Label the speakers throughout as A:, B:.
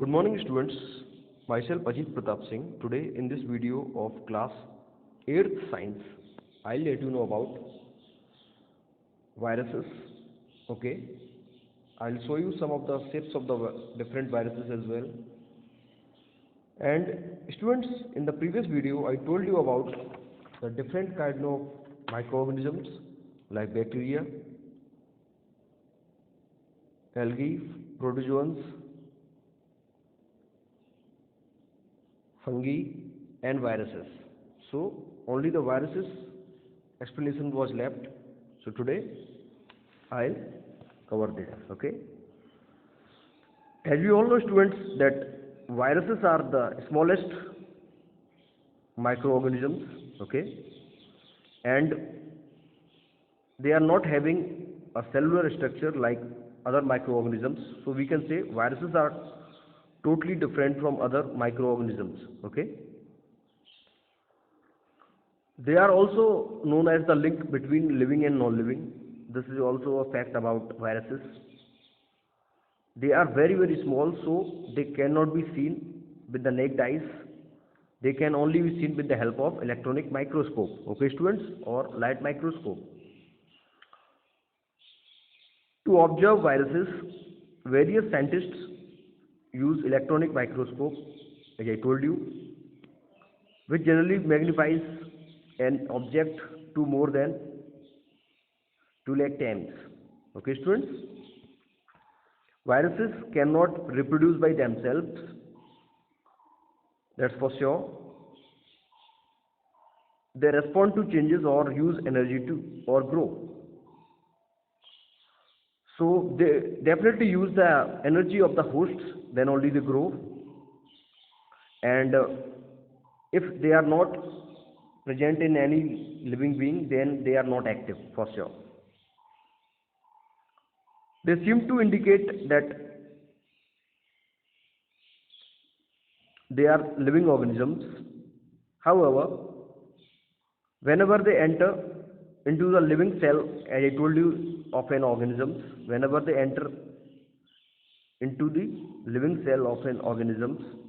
A: Good morning students, myself Ajit Pratap Singh. Today in this video of class 8th science, I'll let you know about viruses. Okay, I'll show you some of the shapes of the different viruses as well. And students, in the previous video I told you about the different kind of microorganisms like bacteria, algae, protozoans, fungi and viruses. So only the viruses explanation was left. So today I'll cover this. Okay, as we all know students that viruses are the smallest microorganisms. Okay, and they are not having a cellular structure like other microorganisms. So we can say viruses are totally different from other microorganisms. Okay, they are also known as the link between living and non-living. This is also a fact about viruses. They are very small, so they cannot be seen with the naked eyes. They can only be seen with the help of electronic microscope. Okay students, or light microscope. To observe viruses, various scientists use electronic microscope, as I told you, which generally magnifies an object to more than 2 lakh times. Okay students, viruses cannot reproduce by themselves, that's for sure. They respond to changes or use energy to or grow. So they definitely use the energy of the hosts, then only they grow. And if they are not present in any living being, then they are not active for sure. They seem to indicate that they are living organisms. However, whenever they enter into the living cell, as I told you, of an organism, whenever they enter into the living cell of an organism,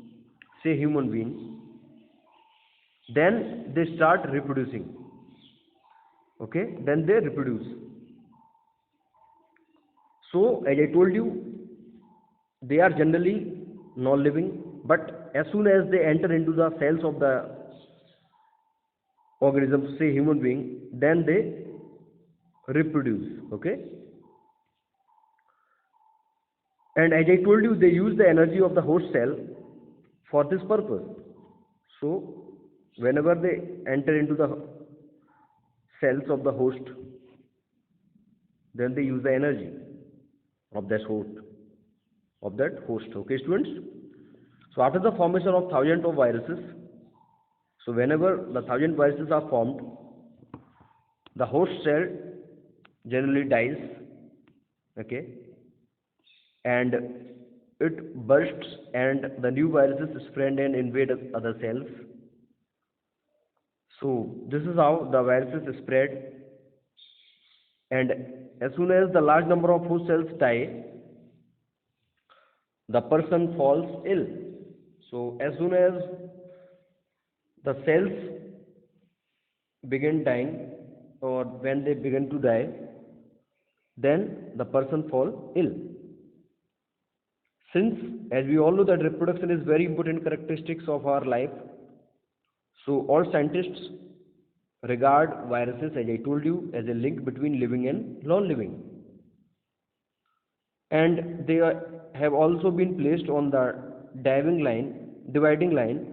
A: say human being, then they start reproducing. Okay, then they reproduce. So as I told you, they are generally non-living, but as soon as they enter into the cells of the organism, say human being, then they reproduce. Okay, and as I told you, they use the energy of the host cell for this purpose. So whenever they enter into the cells of the host, then they use the energy of that host. Okay students, so after the formation of thousands of viruses, so whenever the 1,000 viruses are formed, the host cell generally dies. Okay, and it bursts and the new viruses spread and invade other cells. So this is how the viruses spread, and as soon as the large number of host cells die, the person falls ill. So as soon as the cells begin dying, or when they begin to die, then the person falls ill. Since as we all know that reproduction is very important characteristics of our life, so all scientists regard viruses, as I told you, as a link between living and non-living. And they have also been placed on the dividing line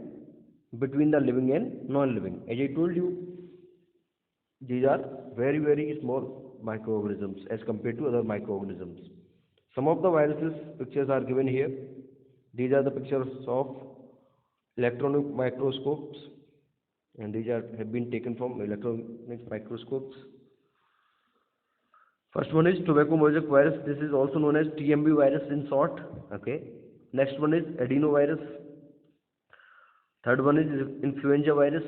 A: between the living and non-living. As I told you, these are very small microorganisms as compared to other microorganisms. Some of the viruses pictures are given here. These are the pictures of electronic microscopes, and these have been taken from electronic microscopes. First one is tobacco mosaic virus. This is also known as TMB virus in short. Okay. Next one is adenovirus. Third one is influenza virus,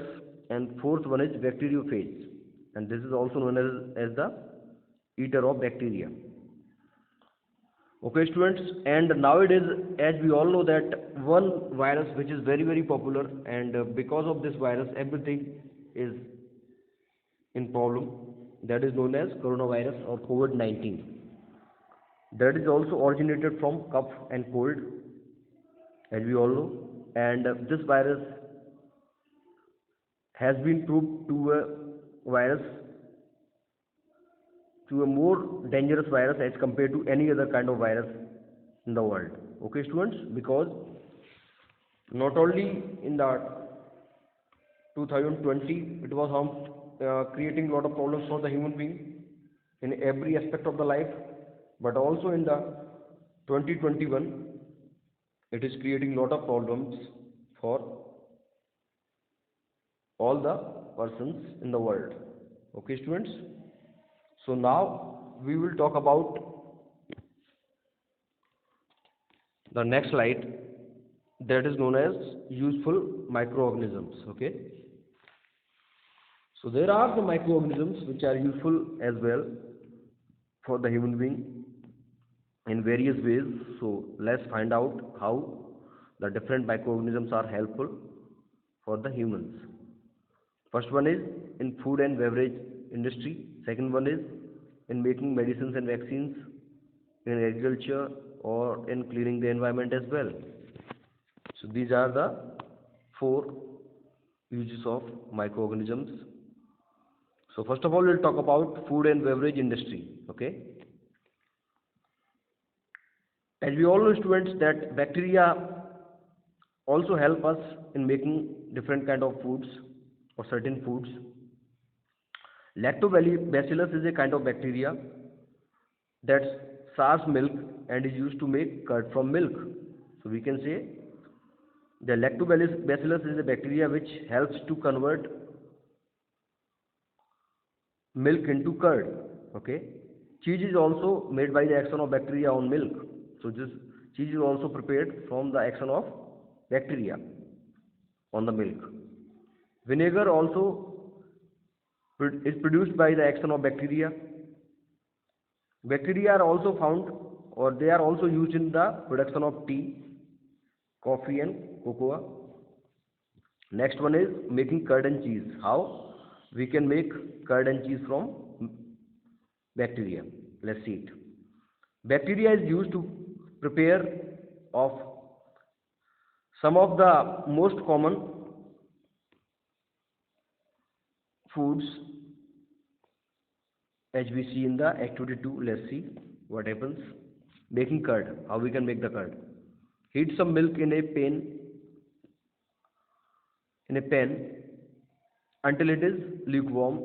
A: and fourth one is bacteriophage, and this is also known as the eater of bacteria. Okay, students, and nowadays, as we all know that one virus which is very very popular, and because of this virus, everything is in problem. That is known as coronavirus or COVID-19. That is also originated from cough and cold, as we all know, and this virus has been proved to a virus to a more dangerous virus as compared to any other kind of virus in the world. Okay, students, because not only in the 2020 it was creating a lot of problems for the human being in every aspect of the life, but also in the 2021 it is creating a lot of problems for all the persons in the world. Okay, students, so now we will talk about the next slide, that is known as useful microorganisms. Okay, so there are the microorganisms which are useful as well for the human being in various ways. So let's find out how the different microorganisms are helpful for the humans. First one is in food and beverage industry. Second one is in making medicines and vaccines, in agriculture, or in cleaning the environment as well. So these are the four uses of microorganisms. So first of all, we'll talk about food and beverage industry. Okay, as we all know, students, that bacteria also help us in making different kind of foods or certain foods. Lactobacillus is a kind of bacteria that sours milk and is used to make curd from milk. So we can say the lactobacillus is a bacteria which helps to convert milk into curd. Okay, cheese is also made by the action of bacteria on milk. So this cheese is also prepared from the action of bacteria on the milk. Vinegar also is produced by the action of bacteria. Bacteria are also found, or they are also used in the production of tea, coffee and cocoa. Next one is making curd and cheese. How we can make curd and cheese from bacteria? Let's see it. Bacteria is used to prepare of some of the most common foods, as we see in the activity 2. Let's see what happens. Making curd. How we can make the curd? Heat some milk in a pan until it is lukewarm,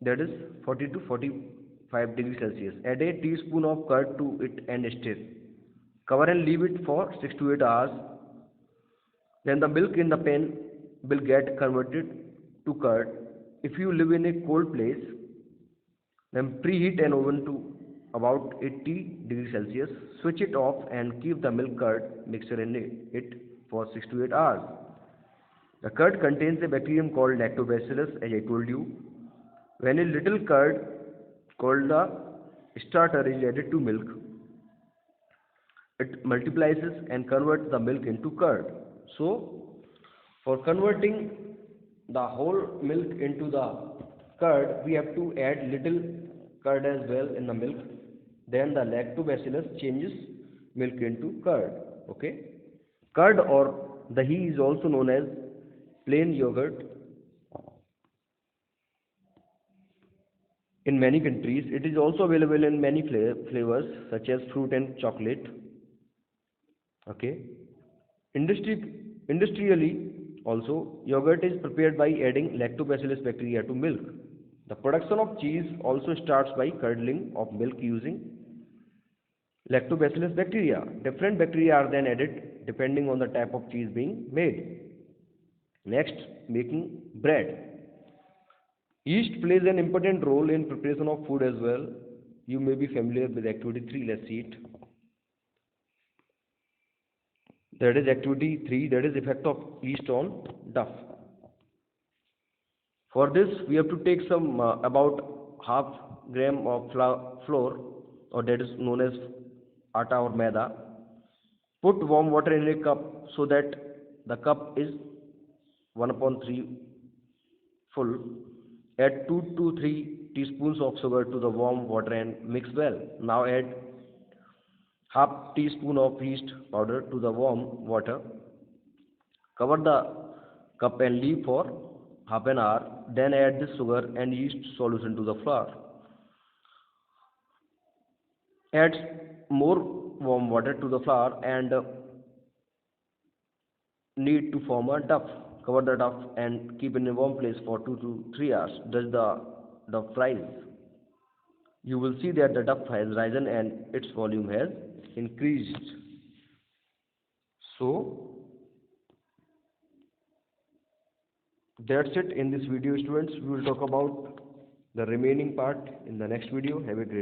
A: that is 40 to 45 degrees Celsius. Add a teaspoon of curd to it and stir. Cover and leave it for 6 to 8 hours. Then the milk in the pan will get converted to curd. If you live in a cold place, then preheat an oven to about 80 degrees Celsius. Switch it off and keep the milk curd mixture in it for 6 to 8 hours. The curd contains a bacterium called lactobacillus, as I told you. When a little curd called the starter is added to milk, it multiplies and converts the milk into curd. So, for converting the whole milk into the curd, we have to add little curd as well in the milk. Then the lactobacillus changes milk into curd. Okay, curd or dahi is also known as plain yogurt. In many countries, it is also available in many flavors such as fruit and chocolate. Okay, industrially also, yogurt is prepared by adding lactobacillus bacteria to milk. The production of cheese also starts by curdling of milk using lactobacillus bacteria. Different bacteria are then added depending on the type of cheese being made. Next, making bread. Yeast plays an important role in preparation of food as well. You may be familiar with activity 3. Let's see it. That is activity 3, that is effect of yeast on dough. For this, we have to take some about half gram of flour or that is known as atta or maida. Put warm water in a cup so that the cup is 1 upon 3 full. Add 2 to 3 teaspoons of sugar to the warm water and mix well. Now add half teaspoon of yeast powder to the warm water. Cover the cup and leave for half an hour. Then add the sugar and yeast solution to the flour. Add more warm water to the flour and knead to form a dough. Cover the dough and keep in a warm place for 2 to 3 hours. Thus the dough rise. You will see that the dough has risen and its volume has increased. So that's it in this video, students. We will talk about the remaining part in the next video. Have a great